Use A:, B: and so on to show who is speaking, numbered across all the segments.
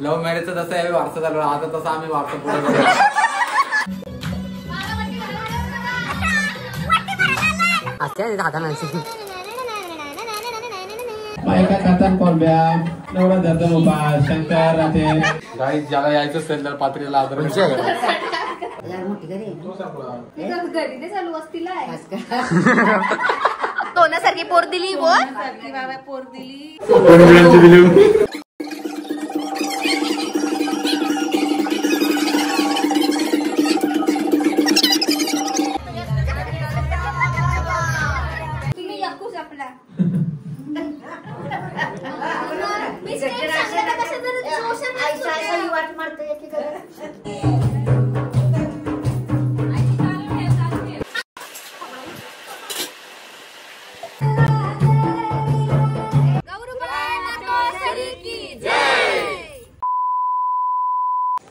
A: Love मॅरेजचं जसं यावेळी वारसा झालं आता तसं आम्ही वारसा पुढे करू.
B: बायका खातात कोलब्या नवरा धरतो उपास शंकर राहते.
A: गाईस ज्याला यायचं असेल तर पात्रीला आदर
C: सोन्यासारखी पोर दिली बोल पोर दिली.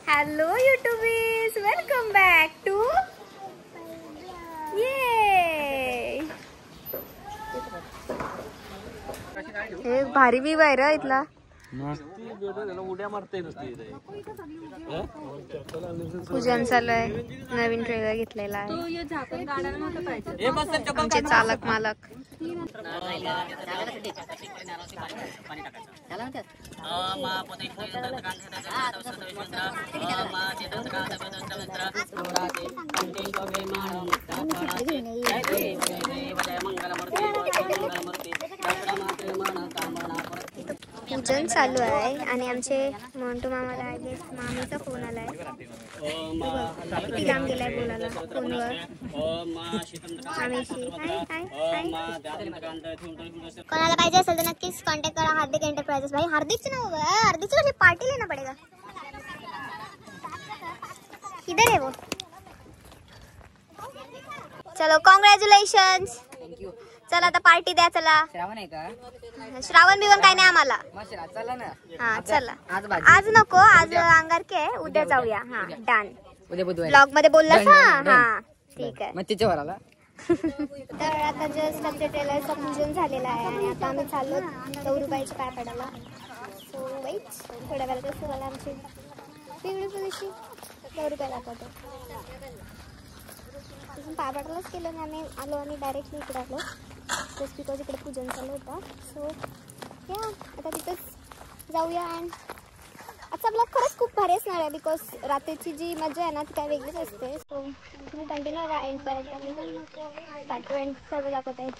C: हॅलो युट्यूबीज, वेलकम बॅक टू हे भारी व्यू आहे रे इथला. पूजन चालू आहे. नवीन ट्रेलर घेतलेला आहे. आमचे चालक मालक पूजन चालू आहे आणि आमचे मोंटू मामाला मामीचा फोन आलाय. किती काम गेलाय बोलायला फोनवर. कोणाला पाहिजे असेल तर नक्कीच कॉन्टॅक्ट करा. हार्दिक एंटरप्राइजेस. भाई हार्दिकचं नाव आहे. हार्दिकची कशी पार्टी लेना पडेगा. किधर है वो. चलो कॉंग्रॅच्युलेशन्स. चला आता पार्टी द्या. चला
D: श्रावण आहे का.
C: श्रावण बिवण काय नाही आम्हाला.
D: चला ना.
C: हा चला. आज नको. आज अंगारकी आहे. उद्या जाऊया. हा डन.
D: उद्या बुधवार
C: ब्लॉग मध्ये बोललास ना. हा ठीक आहे.
D: मग तिच्यावर आला.
C: तर आता जस्ट आमच्या टेलरचं पूजन झालेलं आहे आणि आता आम्ही चाललो गौरूबाईच्या पाय पडायला. सो वेट थोड्या वेळात कसं झालं आमची ब्युटिफुल अशी गौरूबाई दाखवतो. पाय पडायलाच केलं आणि आम्ही आलो आणि डायरेक्टली इकडे आलो जस्ट बिकॉज इकडे पूजन चालू होता. सो या आता तिथंच जाऊया. अँड आजचा ब्लॉग खरंच खूप भारी असणार आहे बिकॉज रात्रीची जी मजा आहे ना ती काय वेगळीच असते. सो तुम्ही कंटिन्यू राहा एंडपर्यंत. स्टार्ट टू एंड सर्व दाखवत आहे.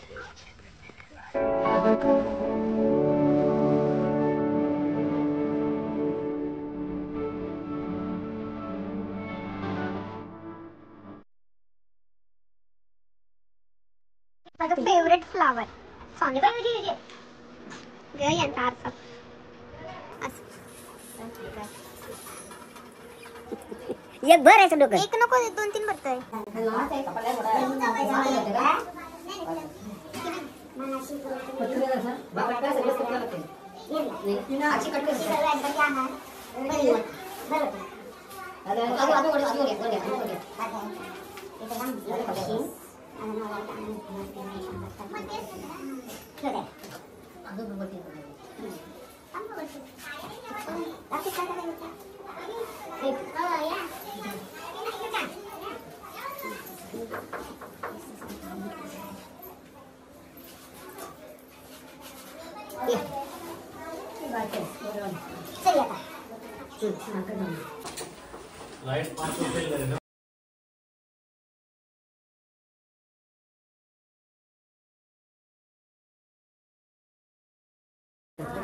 C: माझा फेवरेट फ्लावर सोने यांचा आरसा. एक भर आहे डोकं. एक नको 2-3 भरतोय.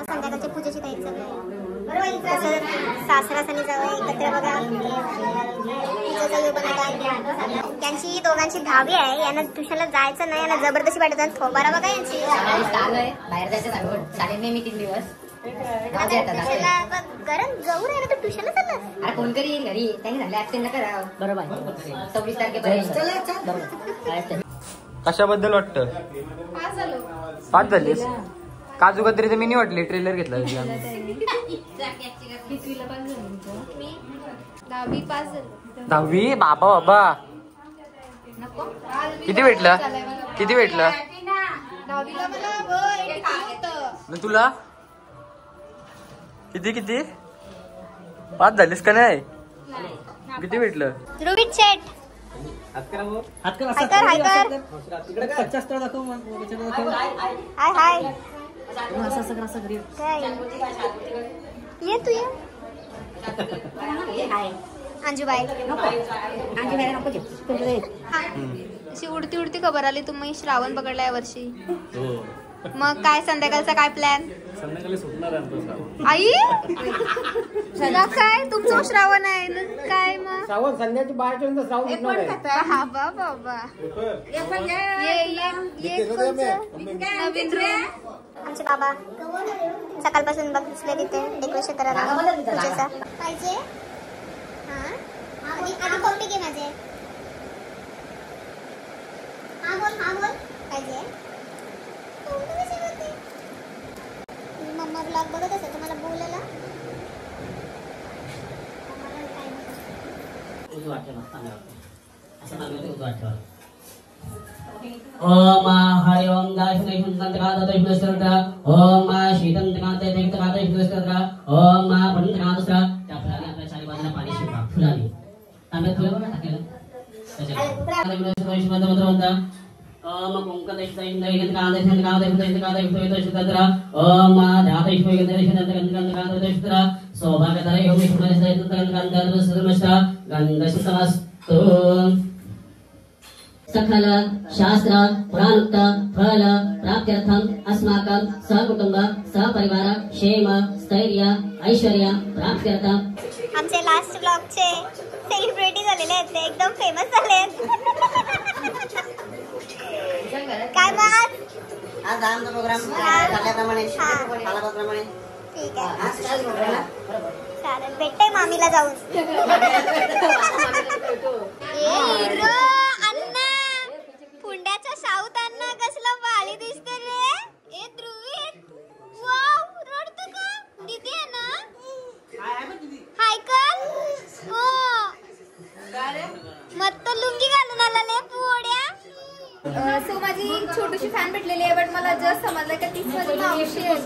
C: संध्याकाळच्या पूजेची तयारी चालू आहे. सासरास आणि जावई एकत्र बघा. त्यांची दोघांची दहावी आहे. यांना ट्युशनला जायचं नाही. यांना जबरदस्ती पाठवतात. थोबारा बघा यांची.
D: बाहेर जायचं शाळेत मी 3 दिवस
C: गरम जाऊ राहिला तर ट्युशनला चाललं.
D: अरे कोण करी घरी त्यांनी झाले ऍब्सेंट करा. बरोबर 26 तारखेपर्यंत.
A: कशाबद्दल वाटतं. 5 झालीस. काजू कतरी तर मी नाही वाटली. ट्रेलर घेतला. 10वी. बाबा बाबा किती भेटलं. किती भेटलं तुला. किती किती पास झालीस का नाही? किती भेटलं?
C: रोहित शेट हाय हाय ये तू ये अंजुबाई अशी उडती उडती खबर आली तुम्ही श्रावण पकडला या वर्षी. मग काय संध्याकाळचा काय प्लॅन?
E: संध्याकाळी सुटणार आहे आमचा श्रावण.
C: आई तुला काय तुमचं श्रावण आहे ना काय मग
F: श्रावण संध्याची 12 श्रावण उठणार आहे.
C: बाबा बाबा नवीन रूम. आमचे बाबा सकाळपासून बसले तिथे डेकोरेशन करायला पूजेचा पाहिजे. आधी कोणते घे माझे हा बोल पाहिजे. मम्मा ब्लॉग बघत असेल तुम्हाला बोलायला
G: ओम हरि ओम दाशनै हुंदंतकाद दशनस्तरता ओम शीतंतकाद तेक्तकाद दशनस्तरता ओम पंतकादस्रा त्या फुलाने आपल्या चारी बाजूला पाणी शिंपा फुलाने तांब्यात फुलं बघा टाकलेलं त्याच्यात ओम कुंकदशदैनकाद दशनस्तरता ओम ध्यातैश्वगंधदशनंतकाद दशनस्तरता सौभाग्यदाय ओम विष्णुदशनंतकाद दशनस्तरता गंधसितमस्तु सकल शास्त्र पुराणोक्त फल प्राप्त्यर्थम अस्माकं सहकुटुंब सहपरिवार क्षेम स्थैर्य ऐश्वर्य प्राप्त्यर्थम.
C: आमचे लास्ट ब्लॉगचे सेलिब्रिटी झालेले आहेत ते एकदम फेमस झाले आहेत. काय मग
D: आज आमचा प्रोग्राम ठरल्याप्रमाणे ठीक आहे चालेल
C: भेटते मामीला जाऊन. अण्णा पुंड्याच्या साऊथ अण्णा कसला वाली दिसते रे. ए ध्रुवी वाव रडतो का दीदी आहे ना हाय कर हो मत लुंगी घालून आला ले पोड्या.
H: सो माझी छोटीशी फॅन भेटलेली आहे बट मला जस्ट समजलं की तीच माझी मावशी आहे.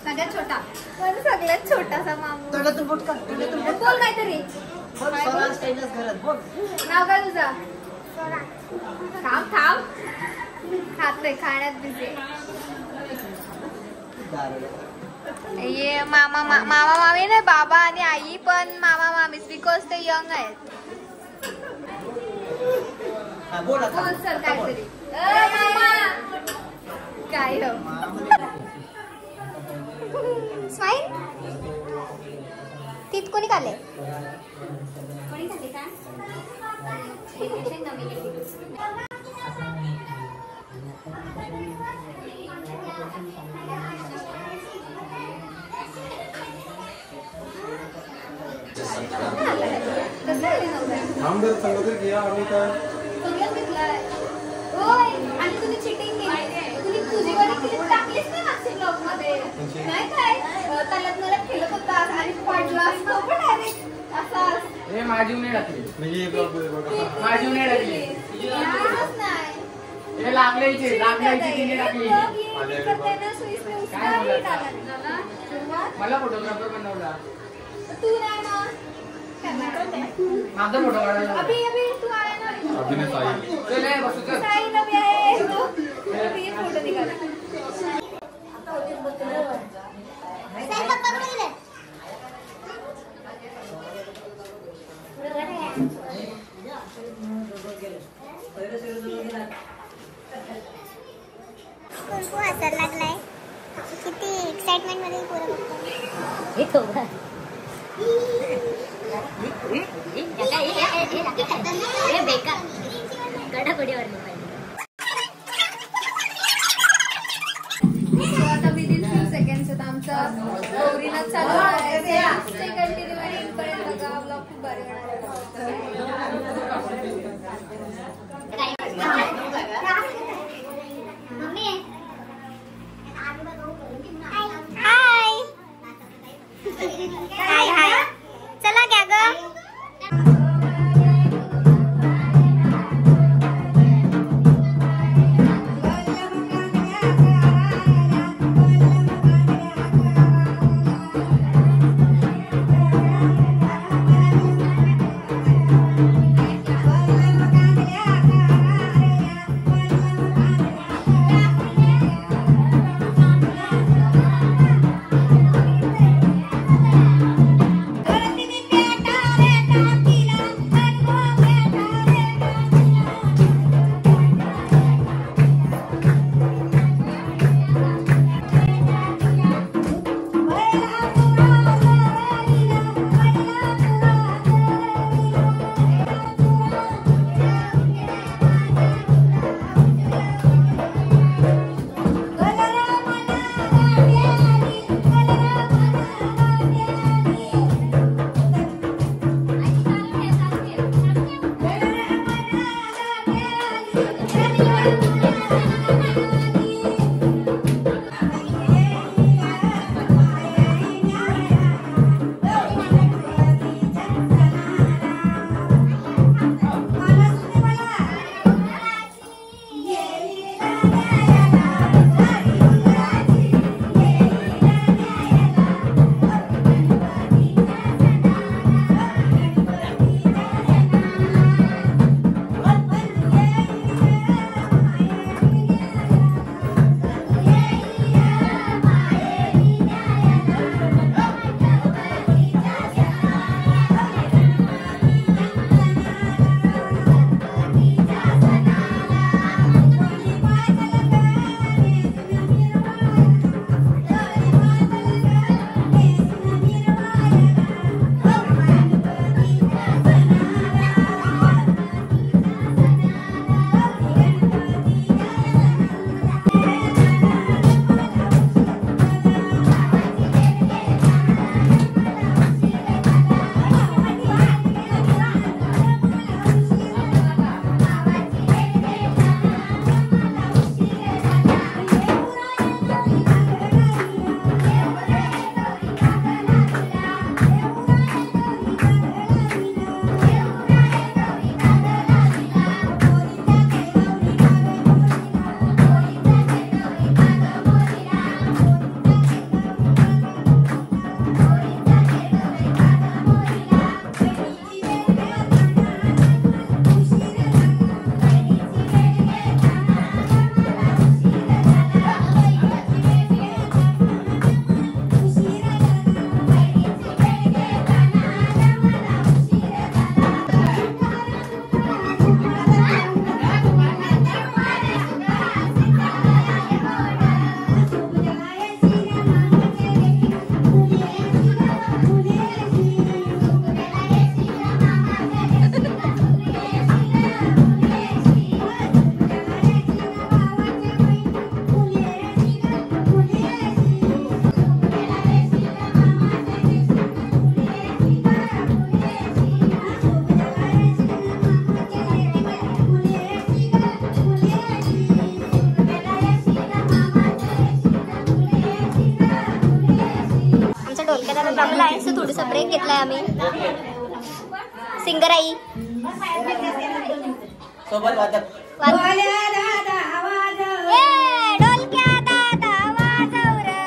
H: सगळ्यात छोटा माझा सगळ्यात छोटासा मामू. बोल काहीतरी नाव काय तुझं? थांब खाते खाण्यात बिझी.
C: ये मामा मामी नाही बाबा आणि आई पण मामा मामीच बिकॉज ते यंग आहेत.
H: बोल सर काहीतरी काय हो
C: स्माईल तीत कोणी खाल्ले का
B: आमदार संगतर घ्या आम्ही काय
H: सगळं घेतलंय. होय आणि तुम्ही चिटिंग केली. तुम्ही तुझी वाली क्लिप टाकलीस ना मागच्या ब्लॉग मध्ये नाही काय त्याला मला खेळत होता आणि पडला असतो पण डायरेक्ट असा
F: हे माझी नाही टाकली
B: म्हणजे ब्लॉग मध्ये बघा
F: माझी नाही टाकली
H: नाही
F: हे लागल्याची तिने टाकली मला फोटोग्राफर बनवला
H: तू नाही ना
F: माझा फोटो काढायला
H: अभी तू आहे ना
B: अभिनय साई
F: चल ये बसू चल
H: साई नवी आहे तो फोटो निघाला.
C: साई पप्पा कुठे गेले? कुंकू हसायला लागलाय. किती एक्साइटमेंट मध्ये पोरं बघतात.
H: आता विदिन फ्यू सेकंड्स आमचा गौरीला चालू आहे. कंटिन्यू पर्यंत बघा ब्लॉग खूप भारी
C: हाय हाय चला घ्या ग. ब्रेक घेतलाय आम्ही. सिंगर आई
A: सोबत वाजत
C: ढोलक्या दादा वाजव रे.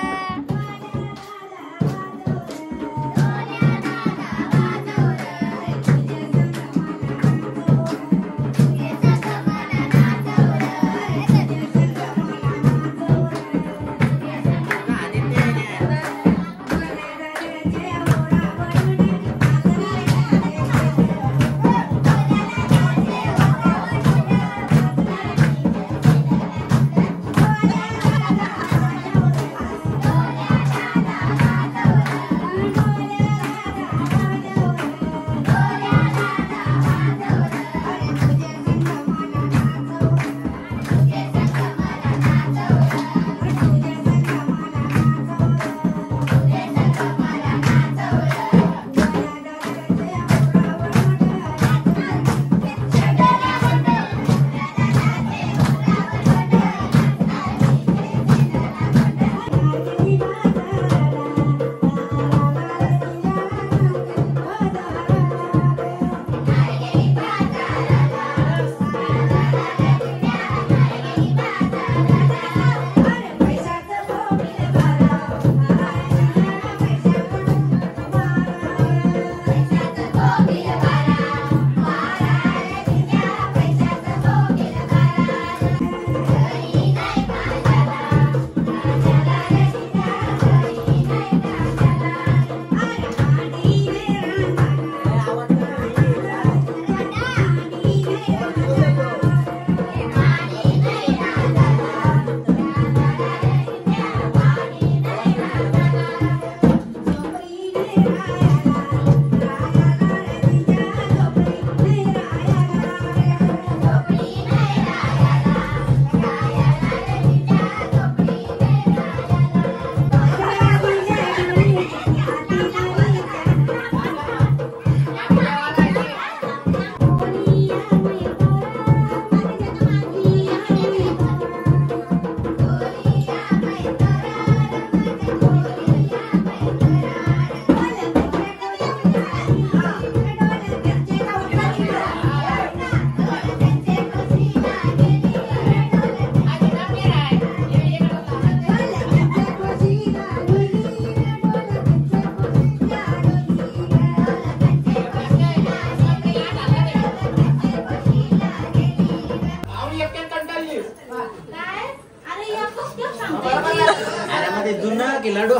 A: लाडू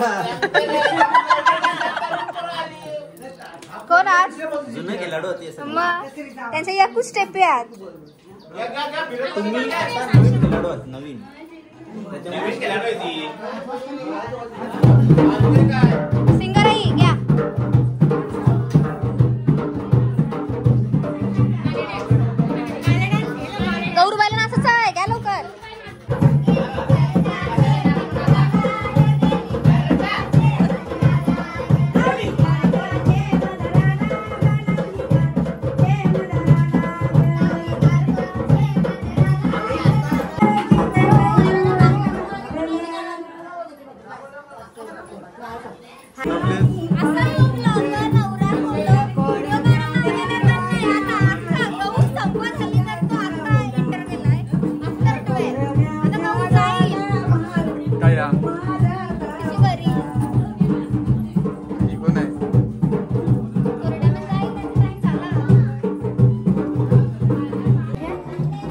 C: कोण आज
A: जुनं की लाडू होती
C: मग त्यांच्या या कुछ स्टेप आहेत.
A: तुम्ही आता नवीन लाडू आहेत नवीन
C: सिंगर आई घ्या. गौरबाला नाचायचं आहे घ्या लवकर.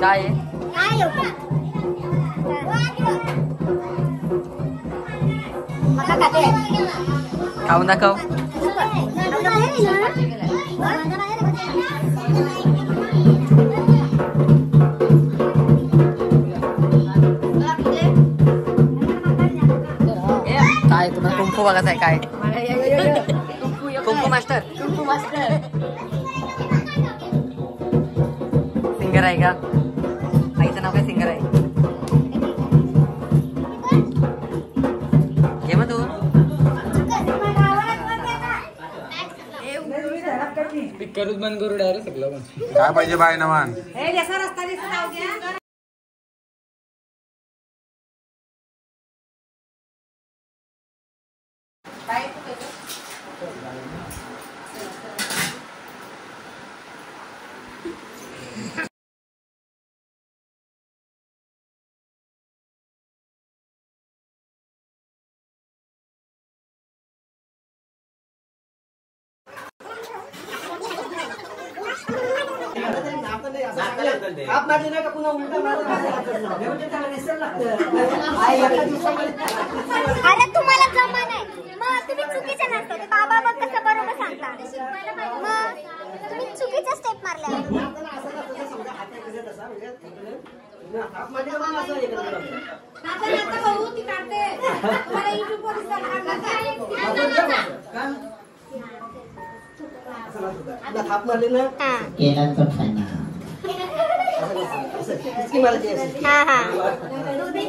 A: काय खाऊ दाखव. काय तुम्हाला कुंफू बघायचं आहे काय कुंफू मास्टर सिंगर आहे का आईचं नाव काय सिंगर आहे घे मग तू
E: करूच बंद करू डायरेक्ट सगळं
B: काय पाहिजे बाय नवान
H: काय
C: अरे तुम्हाला जमा नाही मग तुम्ही चुकीचे नसता ते बाबा बघ कसं बरोबर सांगता मग तुम्ही चुकीच्या स्टेप मारल्या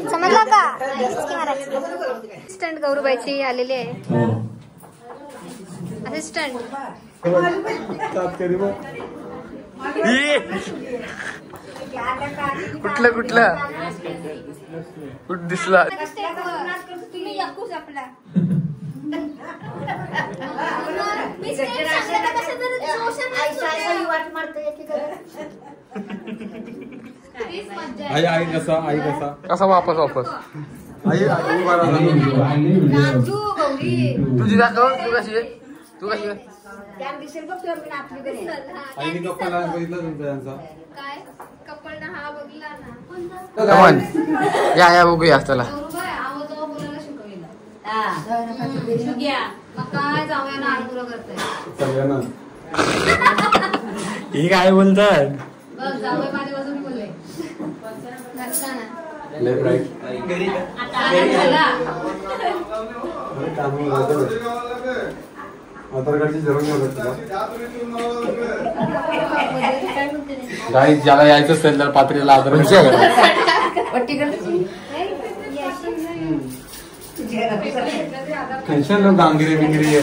C: समजलं का असिस्टंट गौरूबाईची आलेली आहे असिस्टंट
A: कुठलं कुठलं कुठ दिसला
H: तुम्ही यक्कूच आपला
E: आई आई कसा
A: कसा वापस आई उभा राहा. तुझी जातो तू कशी आहे
E: आईने गप्पा बघितला तुमचा यांचा
H: काय कपल ना हा बघला ना
A: कमान या बघूया चला
H: आवाज बोलायला शिकविला मग काय जाऊया ना आरपुरा करतोय
E: सगळ्यांना
A: ही काय बोलतात
H: बघ जाऊया माझ्या बाजूने बोलले घरचा
E: लेफ्ट राईट आधार कार्डची जरूर नाही गाई ज्याला यायचं असेल तर पात्रीला आधार टेन्शन लोक गांगिरी बिंगिरी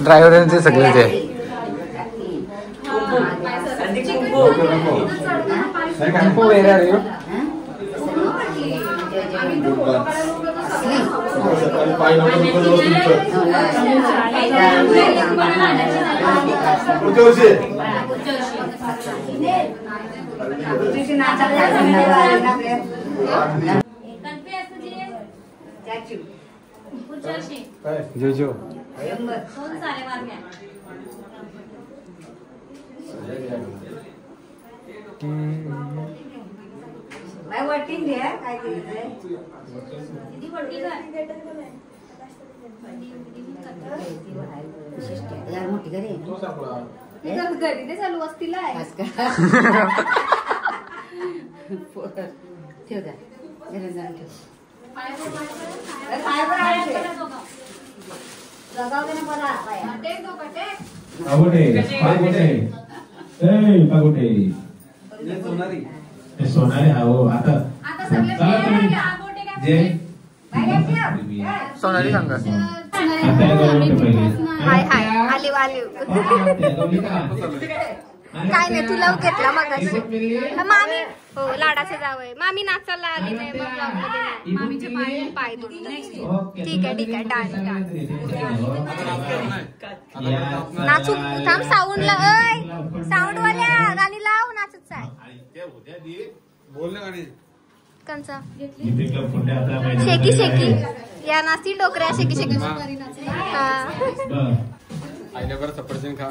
A: ड्रायव्हरांचे सगळे ते
E: जो जो
H: घरी ते चालू असतील आहे
B: सोनारी हो आता
A: सोनाली सांगा
C: हाय हाय आली काय नाही तुला घेतला मग मामी हो लाडाचे जावय मामी नाचायला आली नाही मग ब्लॉगमध्ये नाही मामीचे पाय दुखले ठीक आहे डान नाचू थांब साऊंडला साऊंड वाल्या गाणी लाव नाचत आहे कंचा शेकी शेकी या नाचती डोकऱ्या शेकी शेकी
E: आईने बरं सफरचंद खा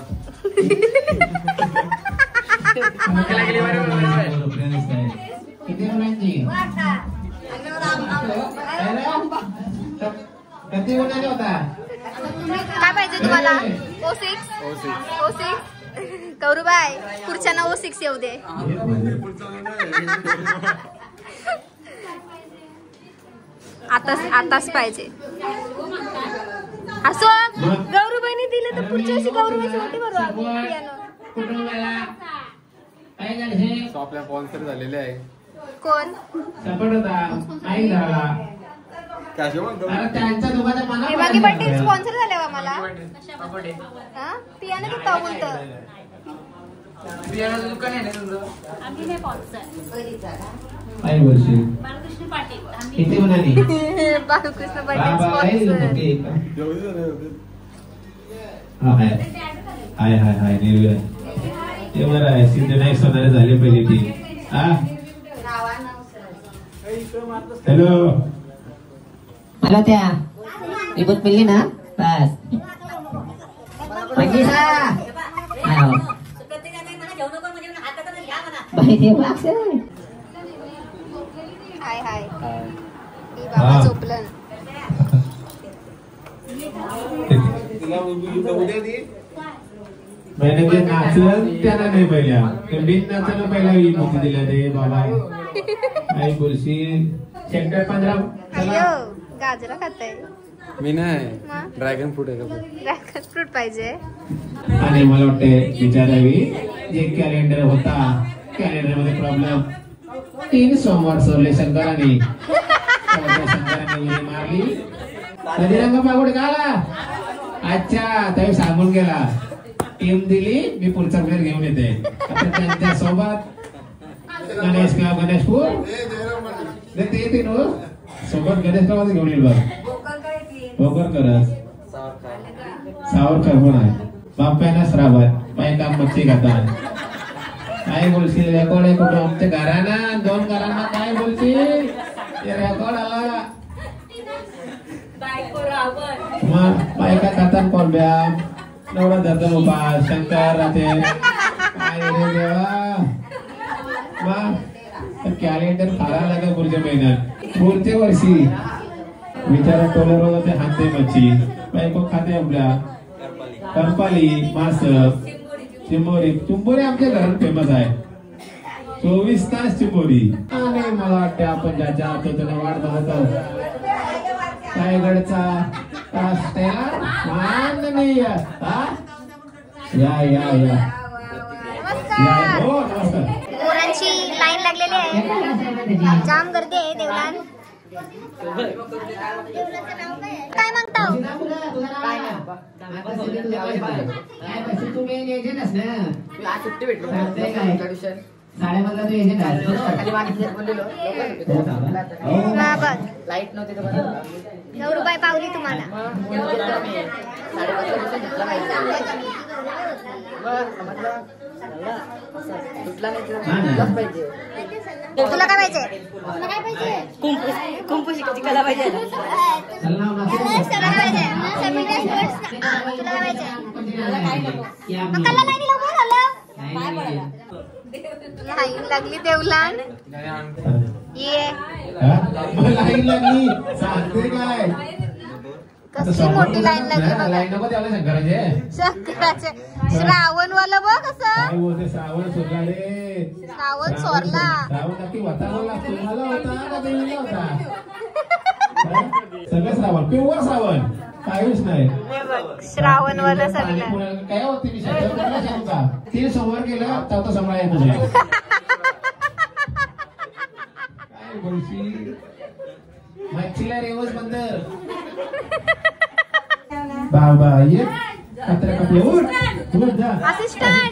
C: काय पाहिजे तुम्हाला O6 गौरूबाई पुढच्या 06 येऊ दे आताच पाहिजे असो गौरूबाईने दिलं तर पुढच्या वर्षी गौरूबाईची मोठी भरू
E: आपल्या स्पॉन्सर झालेले आहे
C: कोण बाकी बड्डे स्पॉन्सर झाले का मला पियानो किती बोलतो
A: बियाणाचं दुकान आहे ना तुमचं
B: किती म्हणाली
C: बालकृष्ण बड्डे स्पॉन्सर
B: हाय ते बरं आहे सिद्धनायक सोनारे झाले पहिली टीम हॅलो
D: मला त्या रिपोर्ट मिळली ना बस बाई ते अक्षय
C: हाय हाय ही बाबा झोपलं
B: मैंने जे नाचलं त्याला नाही पहिल्या ते बिन नाचायला पहिला ही मुक्ती दिल्या रे बाबा आई बोलशील सेक्टर 15
C: अय्यो गाजरा खाताय
E: मी नाही ड्रॅगन फ्रूट आहे का
C: ड्रॅगन फ्रूट पाहिजे
B: आणि मला वाटते विचारावी जे कॅलेंडर होता कॅलेंडर मध्ये प्रॉब्लेम 3 सोमवार सोडले शंकरांनी उडी मारली नदीरंग पागोड गाला अच्छा तरी सांगून गेला टीम दिली मी पुढचा प्लेअर घेऊन येते आता त्यांच्या सोबत गणेशपूर ते येते नो सोबत गणेशगाव घेऊन येईल बघ भोकर करत सावरकर पण आहे बाप्याना श्रावण बाई काम मच्छी खातात काय बोलशील रेकॉर्ड आहे कुठं आमच्या घराना 2 घरांना काय बोलशील ते रेकॉर्ड आला बायका खातात कोलब्या नवरा धरतो उपास शंकर राहते काय रे देवा कॅलेंडर फारा लागे पुढच्या महिन्यात पुढच्या वर्षी विचारा टोलर होते हाते मच्छी बायको खाते आपल्या करपाली मास चिंबोरी आमच्या घरात फेमस आहे 24 तास चिंबोरी आणि मला वाटते आपण ज्याच्या आतोला वाट बघतो रायगडचा माननीय या
C: पोरांची लाईन लागलेली आहे जाम गर्दी आहे देवलान काय मागताव
F: सुट्टी भेटली लाईट नव्हती
C: ₹9 पावली तुम्हाला तुला काय पाहिजे
D: कुंपू शिकायची कला पाहिजे
C: लाईन लागली देवलान ये
B: लाईन लागली सांगते काय
C: कसली मोठी लाईन लागली शंकराचे श्रावण वाला बघ कसं
B: श्रावण सोडला रे
C: श्रावण सोरला
B: श्रावण नक्की वातावरण तुम्हाला होता का देवीला होता सगळं श्रावण प्युअर श्रावण काहीच नाही
C: श्रावण वाला सगळं
B: काय होते विषय 3 सोमवार गेला 4था सोमवार आहे तुझे काय बोलशी मच्छीला रेवस बंदर बाबा ये पात्र कपले उठ जा
C: असिस्टंट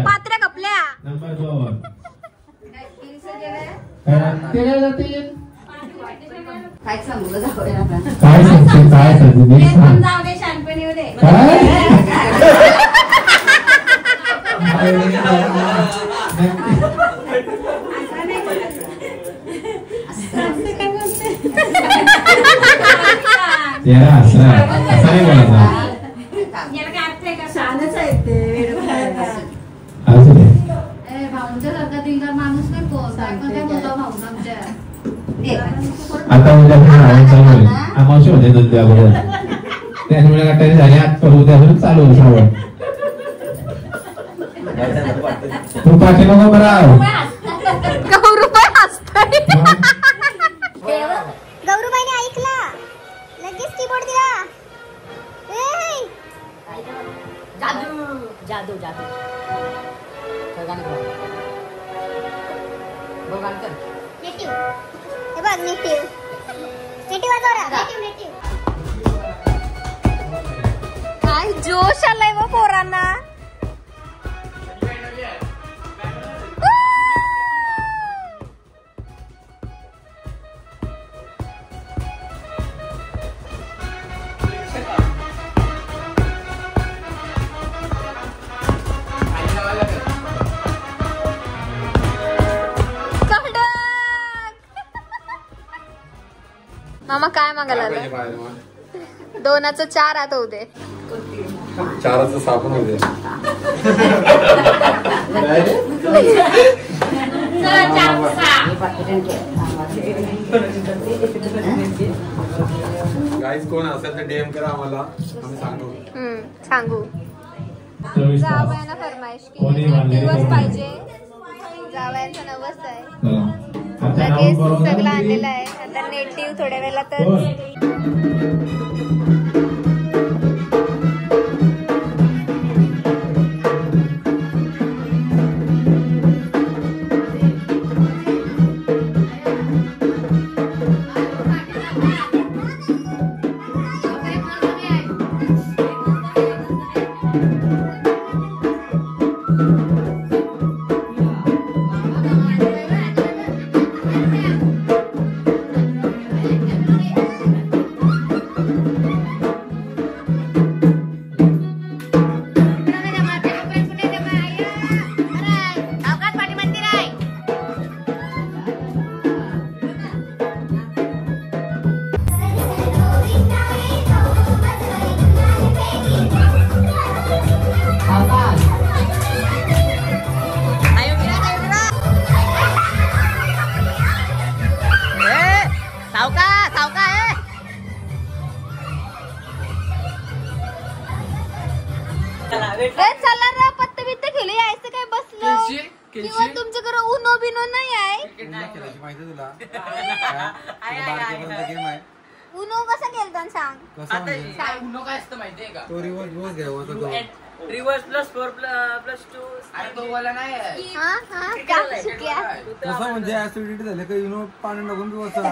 C: पात्र कपल्या
B: नंबर 2 ते काय जाते
D: काय सांगू जाऊया
B: काय सांगते काय सांगते
H: जाऊ दे शहाणपणी येऊ दे
B: तेरा असं नाही बोलायचं
H: याला काय अर्थ आहे का शहाणच आहे ते
B: असं दे
H: भाऊंच्या सारखा दिलदार माणूस नाही काय बोलतो भाऊ आमच्या
B: आता उद्या चालू होईल अमावशी होते दुसऱ्या अगोदर त्यामुळे काटायला झाले आज उद्या चालू होईल श्रावण तू पाठी नको बरं
C: गौरूबाई हसताय गौरूबाईने ऐकला लगेच कीबोर्ड दिला
D: जादू जादू जादू
C: नेटिव्ह हे बघ नेटिव्ह वाजवरा काय जोश आलाय व पोरांना मामा काय मागायला आलं 2चं 4 आता होऊ दे
E: 4चं साबण होते गाईज कोण असेल तर डीएम करा आम्हाला, आम्ही सांगू.
C: सांगू.
B: 24 तास.
C: जावयांना फरमाईश की
B: कोणी बांधलेली
C: दिवस
B: कोणी?
C: पाहिजे. जावयांचा नवस आहे.
B: चला. आता
C: लगेच
B: नाव बरोबर
C: सगळं
B: किती?
C: आणलेलं आहे. आता नेटिव्ह थोड्या वेळेला तर
B: कोण?
C: चला ना पत्ते बित्ते खेळू यायचं काय बसलो किंवा तुमच्याकडे उनो बिनो नाही आहे.
E: माहिती तुला
C: उनो कसं खेळतात सांग.
E: कसं म्हणजे
F: उनो काय असतं माहितीये का?
E: तो रिवर्स घ्यावा तो
F: रिवर्स +4 +2. अरे तो वाला नाही आहे.
C: हा का सुकिया
E: कसं म्हणजे ऍसिडिटी झाले का युनो पाणी नको पिवसा.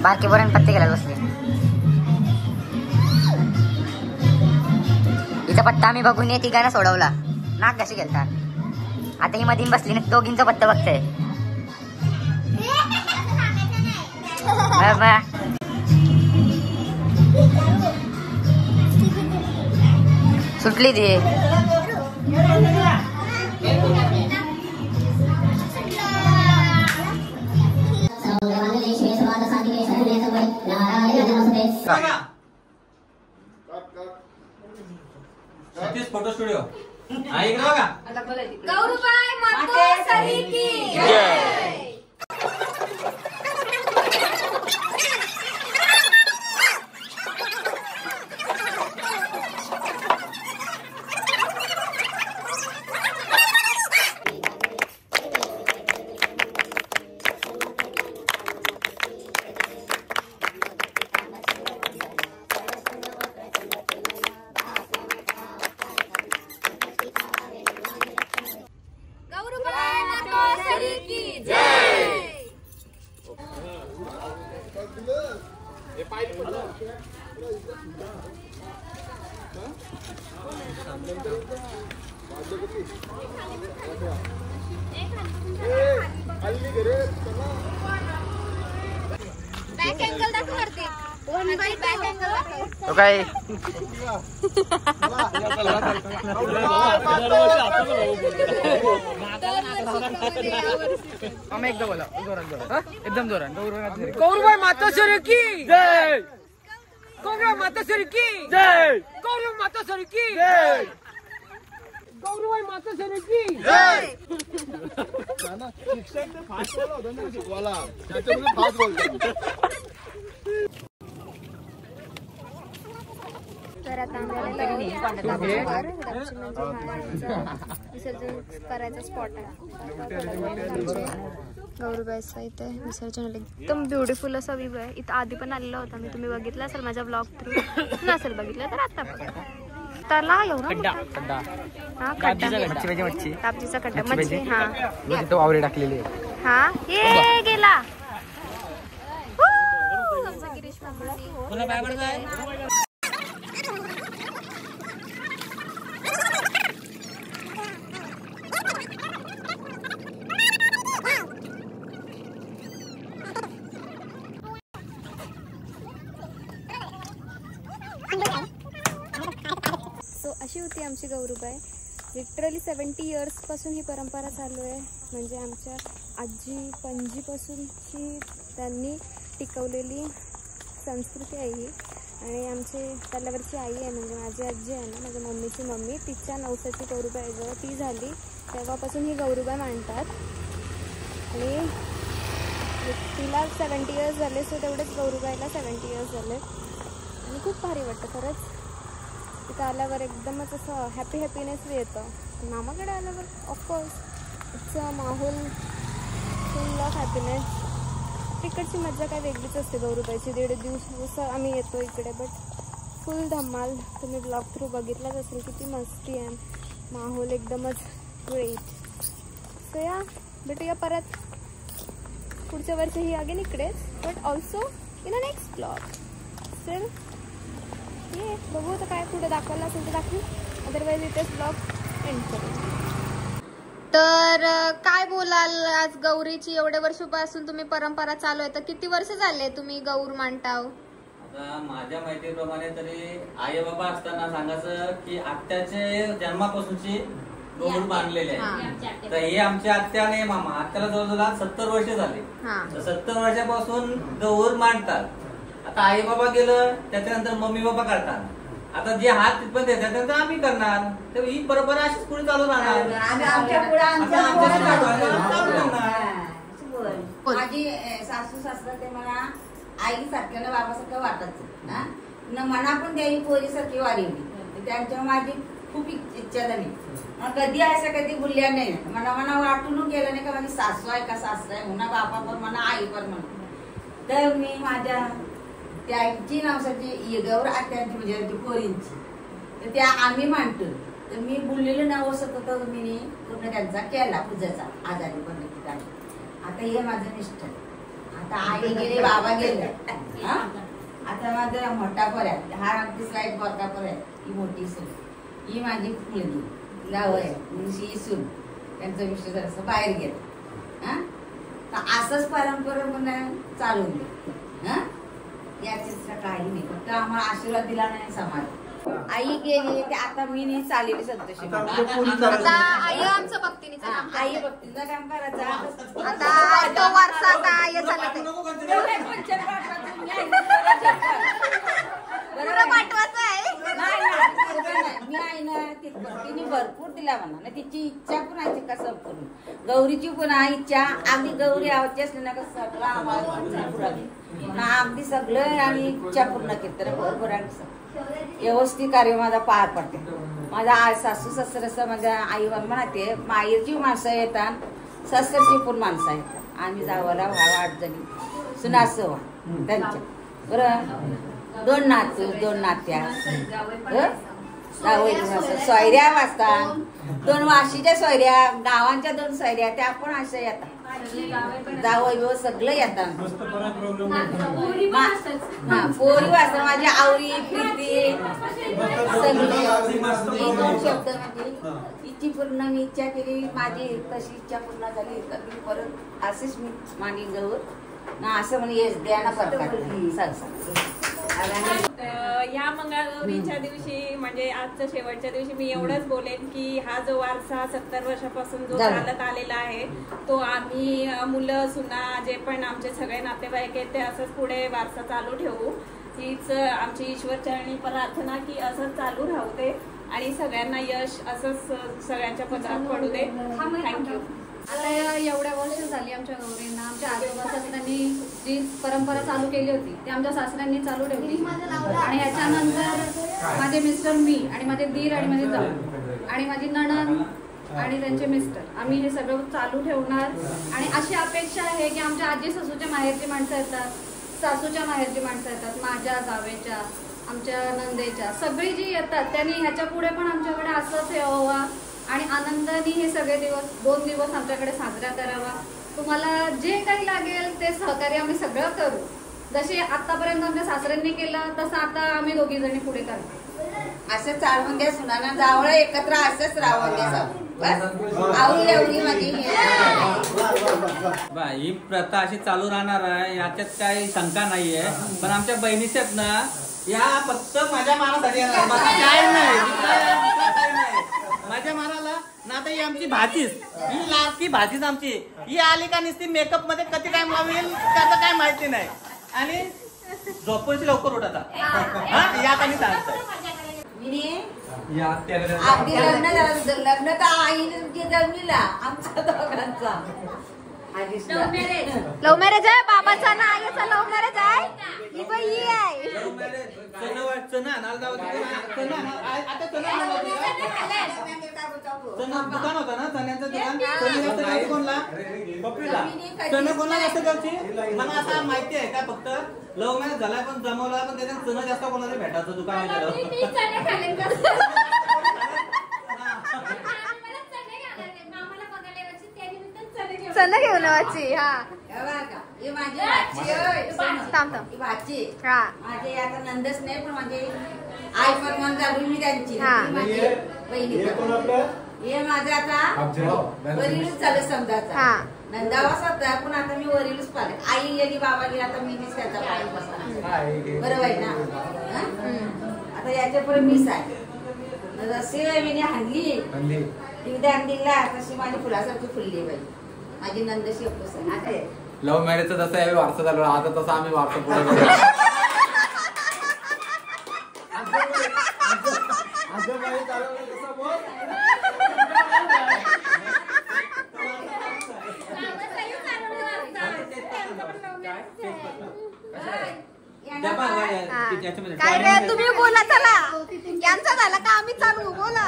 D: बारके बरं पत्ते गेला बसले. हिचा पत्ता आम्ही बघून ये तिघांना सोडवला. नाक कशी गेलता. आता ही मधीन बसली ना दोघींचा पत्ता बघते. सुटली ती.
A: फोटो स्टुडिओ ऐक ना बघा.
H: गौरूबाई मातोश्री की जय. बॅक अँगल दाखवते. बॅक अँगल दाखव.
A: काय एकदा बोला एकदम जोरात. गौरूबाई मातोश्री की जय. गौरूबाई मातोश्री की जय. गौरूबाई मातोश्री की जय. गौरूबाई मातोश्री की जय. शिक्षक फास्ट बोलला होता ना शिकवायला त्याच्यामध्ये फास्ट बोलतो.
C: तर आता विसर्जन करायचा स्पॉट आहे. गौरूबाईचा इथे विसर्जन एकदम ब्युटिफुल असा व्ह्यू आहे. इथं आधी पण आलेला होता मी. तुम्ही बघितला असेल माझ्या ब्लॉग थ्रू. नसेल बघितलं तर आता बघा. त्याला एवढा हा कापजीचा खड्डा मच्छी. हा
A: वावरे टाकलेली.
C: हा ये गेला. गिरीश अशी होती आमची गौरूबाई. लिटरली 70 इयर्सपासून ही परंपरा चालू आहे. म्हणजे आमच्या आजी पणजीपासूनची त्यांनी टिकवलेली संस्कृती आहे ही. आणि आमची पल्ल्यावरची आई आहे म्हणजे माझी आजी आहे ना, माझ्या मम्मीची मम्मी, तिच्या नवसाची गौरूबाई जेव्हा ती झाली तेव्हापासून ही गौरूबाई मांडतात. आणि तिला 70 इयर्स झाले. सो तेवढेच गौरूबाईला 70 इयर्स झाले. आणि खूप भारी वाटतं खरंच. तिथं आल्यावर एकदमच असं हॅपीनेस येतं. मामाकडे आल्यावर ऑफकोर्स इट्स अ माहोल फुल ऑफ हॅपीनेस. तिकडची मजा काय वेगळीच असते गौरूबाईची. 1.5 दिवस आम्ही येतो इकडे बट फुल धमाल. तुम्ही ब्लॉग थ्रू बघितलाच असेल किती मस्ती आहे. माहोल एकदमच ग्रेट. सो या भेटूया परत पुढच्या वर्षी ही अगेन इकडेच but also in a next blog. Sir ये बघू आता काय पुढे दाखवायला असेल तर दाखवू. अदरवाईज इथेच ब्लॉग एंड करू. तर काय बोलाल आज गौरीची एवढ्या वर्षापासून तुम्ही परंपरा चालू आहे तर किती वर्ष झाले तुम्ही गौर मांडताव?
I: आता माझ्या माहितीप्रमाणे तरी आई बाबा असताना सांगायचं की आत्याचे जन्मापासूनची गौर बांधलेले आहे. तर हे आमच्या आत्या आणि मामा आत्याला जवळजवळ 70 वर्ष झाले. तर 70 वर्षापासून गौर मांडतात. आता आई बाबा गेलं त्याच्यानंतर मम्मी बाबा करतात. आता जे हात तिथपर्यंत येतात त्यानंतर आम्ही करणार. तर ही परंपरा अशीच पुढे चालू राहणार.
J: माझी सासू सासरा ते मला आई सारख्यानं बाबासारखं वाटायचं. मना पण द्यावी पोरीसारखी वाढवली. त्यांच्यावर माझी खूप इच्छा झाली. कधी असं कधी बोलल्या नाही. मला वाटून गेलं नाही का माझी सासू आहे का सासरा आहे म्हणा बापा पण म्हणा आई पण म्हणा. तर मी माझ्या त्यांची नवसाची गौर आत्यांची म्हणजे पोरींची तर त्या आम्ही मांडतो. तर मी बोललेलं नवस होतं मी पूर्ण त्यांचा केला पूजेचा आजारी पण. आता हे माझं निष्ठ आता आई गेले बाबा गेले हा आता माझा मोठा पोर आहे हा अगदी स्लाईड बारका पोर आहे ही मोठी सून ही माझी मुलगी जाऊ आहे ही सून त्यांचा विषय जरासं बाहेर गेला हा तर असंच परंपरा म्हणून चालून दे हा याचीच काही नाही फक्त आम्हाला आशीर्वाद दिला नाही समाज आई गेली ते आता मी नाही चाललेली संतोषी
H: आता आई आमचं भक्तीने
J: आई भक्तीचं काम करायचं
H: आता तो वारसा आता आई चालत
J: मी आहे ना तिने भरपूर दिला म्हणा तिची इच्छा पण आहे कसं करून गौरीची पण इच्छा अगदी गौरी आवडची असली ना कसं सगळं आम्हाला अगदी सगळं आणि इच्छा पूर्ण केली तर बरोबर व्यवस्थित कार्य माझा पार पडते माझा सासू सासरं माझ्या आईवर म्हणते माहेरची माणसं येतात सासरची पण माणसं येतात आम्ही जावाला व्हावा 8 जणी सुनासं व्हा त्यांच्या बरं 2 नातू 2 नात्या सोयऱ्या वाजतात 2 वाशीच्या सोयऱ्या गावांच्या 2 सोयऱ्या त्या पण अशा येतात जावं सगळं येतात पोरी वाजता माझी आवडी प्रीती सगळी शब्द म्हणजे इच्छी पूर्ण मी इच्छा केली माझी तशी इच्छा पूर्ण झाली तर मी परत असेच मी मानी गौर ना असं म्हणजे येस द्या ना
K: या मंगळागौरीच्या दिवशी म्हणजे आजच्या शेवटच्या दिवशी मी एवढंच बोलेन की हा जो वारसा 70 वर्षापासून जो चालत आलेला आहे तो आम्ही मुलं सुना जे पण आमचे सगळे नातेवाईक आहेत ते असंच पुढे वारसा चालू ठेवू हीच आमची ईश्वरचरणी प्रार्थना की असंच चालू राहू दे आणि सगळ्यांना यश असंच सगळ्यांच्या पदरात पडू दे. थँक्यू.
H: आता एवढ्या वर्ष झाली आमच्या गौरींना आमच्या आजोबा सासऱ्यांनी जी परंपरा चालू केली होती ती आमच्या सासऱ्यांनी चालू ठेवली आणि ह्याच्यानंतर माझे मिस्टर मी आणि माझे दीर आणि माझे जाऊ आणि माझी नणंद आणि त्यांचे मिस्टर आम्ही हे सगळं चालू ठेवणार आणि अशी अपेक्षा आहे की आमच्या आजी सासूच्या माहेरची माणसं येतात सासूच्या माहेरची माणसं येतात माझ्या जावेच्या आमच्या नंदेच्या सगळी जी येतात त्यांनी ह्याच्या पुढे पण आमच्याकडे असंच यावं आणि आनंदाने हे सगळे दिवस 2 दिवस आमच्याकडे साजरा करावा. तुम्हाला जे काही लागेल ते सहकार्य आम्ही सगळं करू जसे आतापर्यंत आमच्या सासऱ्यांनी केलं तसं आता आम्ही 2घी जणी पुढे करतो.
J: असं चालवून द्या सुनाना जावळ एकत्र असंच राहून द्या आवडी एवढी माझी
I: ही प्रथा अशी चालू राहणार आहे याच्यात काही शंका नाहीये पण आमच्या बहिणीच्या ना या फक्त माझ्या मानासाठी काय नाही माझ्या मानाला ना तर ही आमची भाचीच ही लाडकी भाचीच आमची ही आली का नुसती मेकअप मध्ये कधी काय मावेल त्याचं काय माहिती नाही आणि झोपायची लवकर उठत यात आम्ही सांगतोय
J: अगदी लग्न झालं लग्न तर आईने जमलीला आमचा दोघांचा
H: लव्ह मॅरेज आहे बाबाचा ना आईचा लव्ह मॅरेज आहे ही बाई ही आहे
I: दुकान होतं ना चण्याचं दुकान कोणला चणा कोणला जास्त द्यायची मला आता माहिती आहे का फक्त लव्ह मॅरेज झालाय पण जमवला पण त्याच्यात चणा जास्त कोणाला भेटायचं दुकान
H: चला घेऊन वाची हा
J: भाची माझे आता नंदच नाही पण माझे आई परमान चालू मी त्यांची बहिणी हे माझं आता वरीलच चालू समजायचा नंदावास होता पण आता मी वरीलच पाहिले आई गेली बाबा गेली आता मी त्याचा पाणी बसणार बरोबर आहे ना आता याच्या पुढे मीच आहे जसे मी हाणली दिला तशी माझी फुलासारखी फुलली बाई माझी नंदशी
E: लव्ह मॅरेजचा जसं यावेळी वारसा चालू आता तसं आम्ही वारसा पुढे
H: काय रे तुम्ही बोला चला यांचा झाला का आम्ही चालू बोला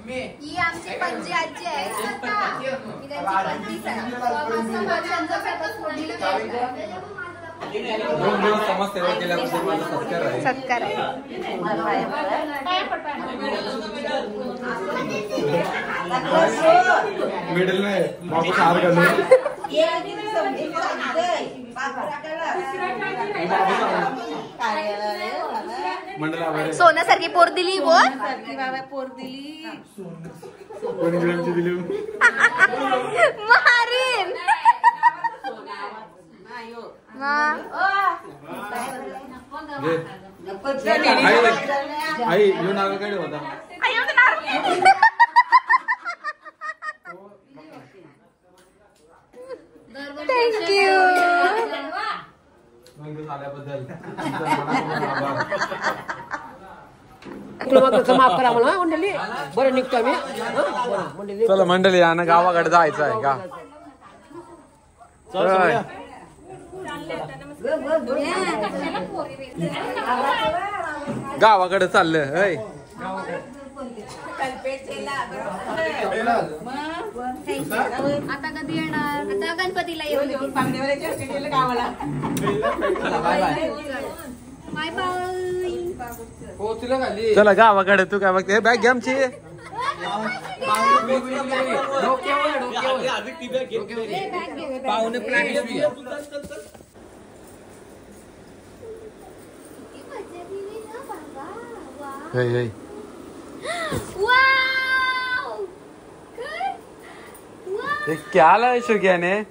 H: ही आमची पणजी आजी आहे मी त्यांची पणजीच आहे
E: 2 दिवस समाजसेवा केल्याबद्दल माझा सत्कार आहे.
C: सत्कार आहे.
E: मिडल में वापस हार कर लो.
C: सोन्यासारखी पोर दिली बोल.
J: पोर दिली
C: मारीन.
E: आई यो नाव काय होता.
C: थँक्यू.
A: माफ करा मला मंडळी. बरं निघतो आम्ही.
E: चला मंडळी या ना गावाकडे जायचं आहे का. गावाकडे चाललंय.
C: आता कधी येणार. आता गणपतीला येऊ. Bye bye.
E: चला गावाकडे. तू काय बघते बॅग घे आमची. क्या लाया शुक्या ने.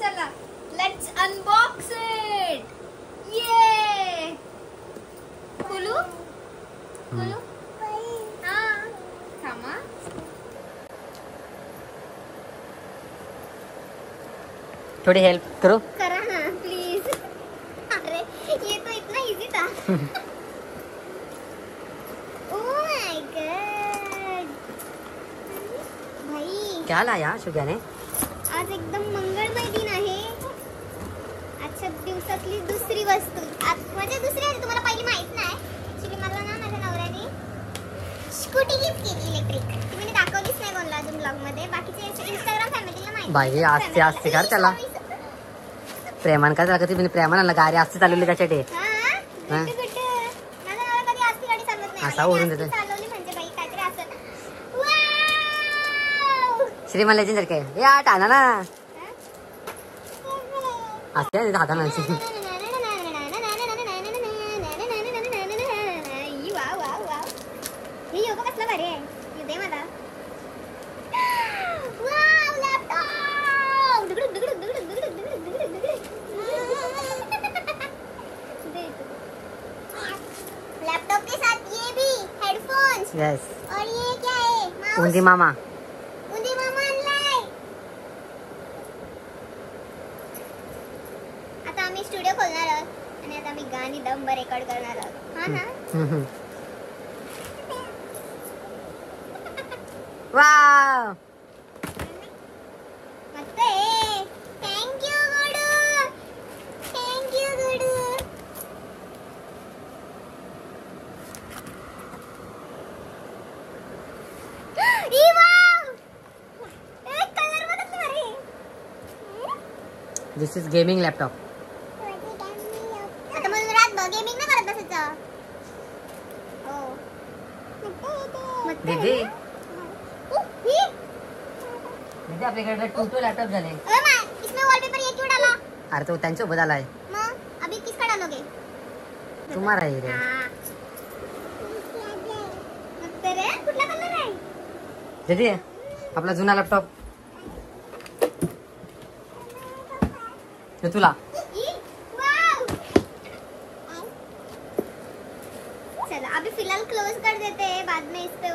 C: चला लेट्स अनबॉक्स इट. ये खुलू खुलू. हा थांबा.
D: थोड़ी हेल्प करो.
C: करा ना प्लीज. अरे ये तो इतना इजी था. Oh my God. भाई
D: क्या लाया शुक्या ने.
C: आज एकदम मंगळमय दिन आहे. आजच्या दिवसातली दुसरी वस्तू. म्हणजे दुसरी आहे तुम्हाला पहिली माहित नाही. ऍक्च्युली मला ना माझ्या नवऱ्याने स्कूटी गिफ्ट केली इलेक्ट्रिक. ती मी दाखवलीच नाही कोणाला अजून ब्लॉग मध्ये. बाकीचे इंस्टाग्राम फॅमिलीला माहिती.
D: बाई आस्ते आस्ते कर त्याला. प्रेमान काय झालं. कधी प्रेमाला गाडी आस्ते चालवली त्याच्यासाठी. असा ओढून देतो. श्रीमान लेजेंड सारखे या टाना ना असते हाताना.
C: कसला भारी आहे. दे मला. लैपटॉप के साथ ये भी हेडफोन्स.
D: यस.
C: और ये क्या है.
D: उंदी मामा.
C: उंदी मामा आणलाय. आता आम्ही स्टुडिओ खोलणार आहोत आणि आता आम्ही गाणी दंब रेकॉर्ड करणार आहोत. हा ना.
D: वाव.
C: मस्त आहे. Thank you Guddu. Thank you Guddu.
D: This is gaming laptop.
C: आता मला रातभर गेमिंग नाही करत बसायचं.
D: दीदी दीदी आपल्याकडे 2 लॅपटॉप झाले.
C: इसमें वॉलपेपर ये क्यों डाला.
D: अरे तो त्यांच्यासोबत आलाय.
C: मग अभी किसका डालोगे.
D: तुम्हाला आहे रे.
C: कुठला कलर आहे.
D: दीदी आपला जुना लॅपटॉप तुला.
C: चलो अभी फिलहाल क्लोज कर देते हैं. बाद में इस पे